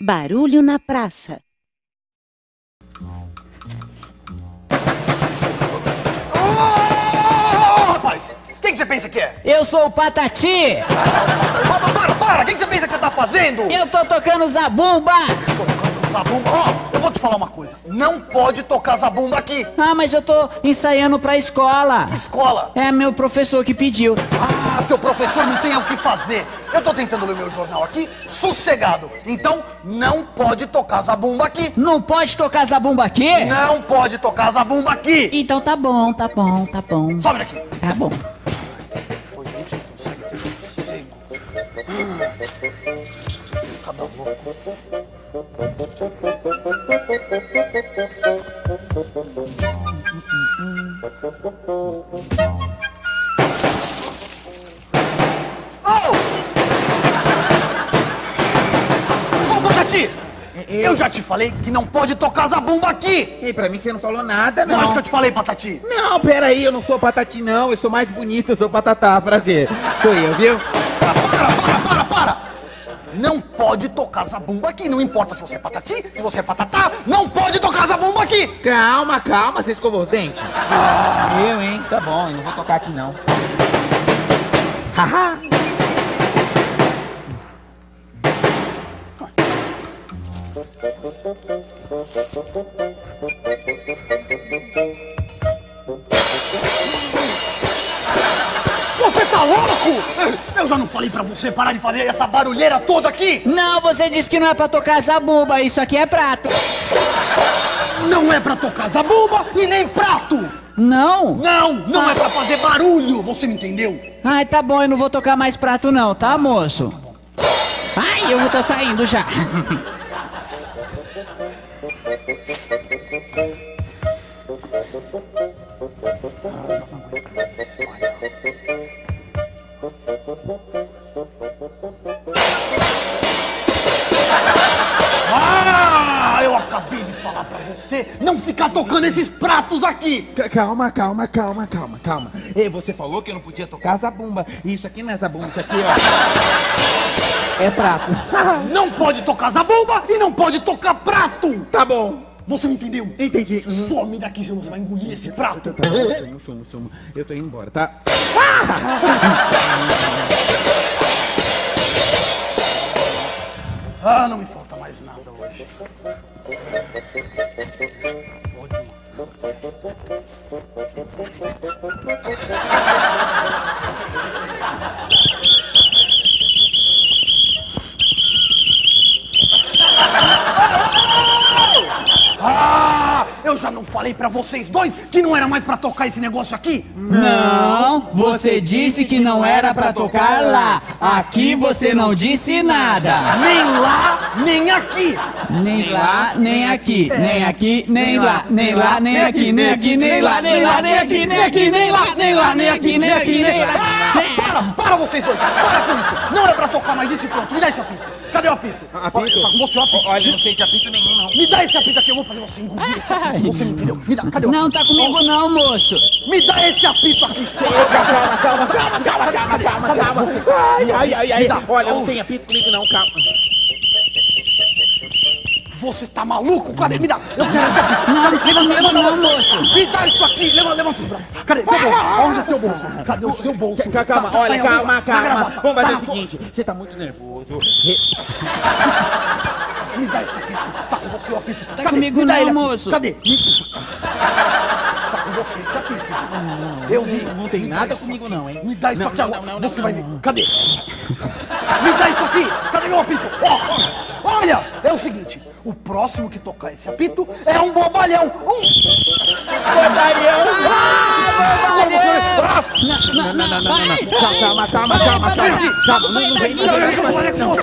Barulho na praça. Rapaz, quem que você pensa que é? Eu sou o Patati! Para! Quem que você pensa que você tá fazendo? Eu tô tocando zabumba! Tocando zabumba? Ó, eu vou te falar uma coisa. Não pode tocar zabumba aqui. Ah, mas eu tô ensaiando pra escola. Que escola? É meu professor que pediu. Ah, seu professor não tem o que fazer. Eu tô tentando ler meu jornal aqui, sossegado. Então, não pode tocar zabumba aqui. Não pode tocar zabumba aqui? Não pode tocar zabumba aqui. Então tá bom. Sobe daqui. Tá bom. Pô, gente, não consegue ter sossego. Cada louco. Ô, Patati! Eu já te falei que não pode tocar zabumba aqui! E pra mim você não falou nada, não. Não acho que eu te falei, Patati! Não, peraí, eu não sou Patati, não. Eu sou mais bonito, eu sou Patatá. Prazer. Sou eu, viu? Para! Não pode tocar zabumba aqui. Não importa se você é Patati, se você é Patatá, não pode tocar zabumba aqui! Calma, você escovou os dentes? Eu, hein? Tá bom, eu não vou tocar aqui, não. Haha! Você tá louco? Eu já não falei pra você parar de fazer essa barulheira toda aqui? Não, você disse que não é pra tocar zabumba. Isso aqui é prato. Não é pra tocar zabumba e nem prato! Não? Não é pra fazer barulho, você me entendeu? Ai, tá bom, eu não vou tocar mais prato não, tá, moço? Ai, eu tô saindo já. Eu acabei de falar pra você não ficar tocando esses pratos aqui! Calma. Ei, você falou que eu não podia tocar zabumba. Isso aqui não é zabumba, isso aqui, ó. É prato. Não pode tocar zabumba e não pode tocar prato! Tá bom. Você me entendeu? Entendi. Some daqui, senão você vai engolir esse prato! Tá bom, sumo. Eu tô indo embora, tá? Ah, não me falta mais nada hoje. Eu já não falei pra vocês dois que não era mais pra tocar esse negócio aqui? Não, você disse que não era pra tocar lá. Aqui você não disse nada. Nem lá, nem aqui. Nem lá, nem aqui. Nem aqui, nem lá. Nem lá, nem aqui. Nem aqui, nem lá. Nem lá, nem aqui. Nem aqui, nem lá. Nem lá, nem aqui. Nem aqui, nem lá. Para vocês dois. Para com isso. Não era pra tocar mais isso e pronto. Me dá esse apito. Cadê o apito? Apito? Tá com você o apito. Olha, não sei de apito nenhum, não. Me dá esse apito aqui. Eu vou fazer você engolir esse apito. Você me entendeu? Me dá. Cadê o apito? Não tá comigo não, moço. Me dá esse apito aqui. Calma. Ai. Olha, não tem apito comigo, não, calma. Você tá maluco? Cadê? Me dá. Eu quero esse apito. Não, moço. Me dá isso aqui. Levanta os braços. Cadê? Teu bolso. Onde é teu bolso? Cadê o seu bolso? Calma. Vamos fazer o seguinte. Você tá muito nervoso. Me dá esse apito. Tá com você o apito. Tá comigo não, moço. Cadê? Tá com você esse apito. Eu vi. Não tem nada comigo, não, hein? Me dá isso aqui agora. Você vai ver. Cadê? Me dá isso aqui. Cadê meu apito? Olha, é o seguinte. O próximo que tocar esse apito é um bobalhão. Bobalhão! Não. Calma. Não vem. Não.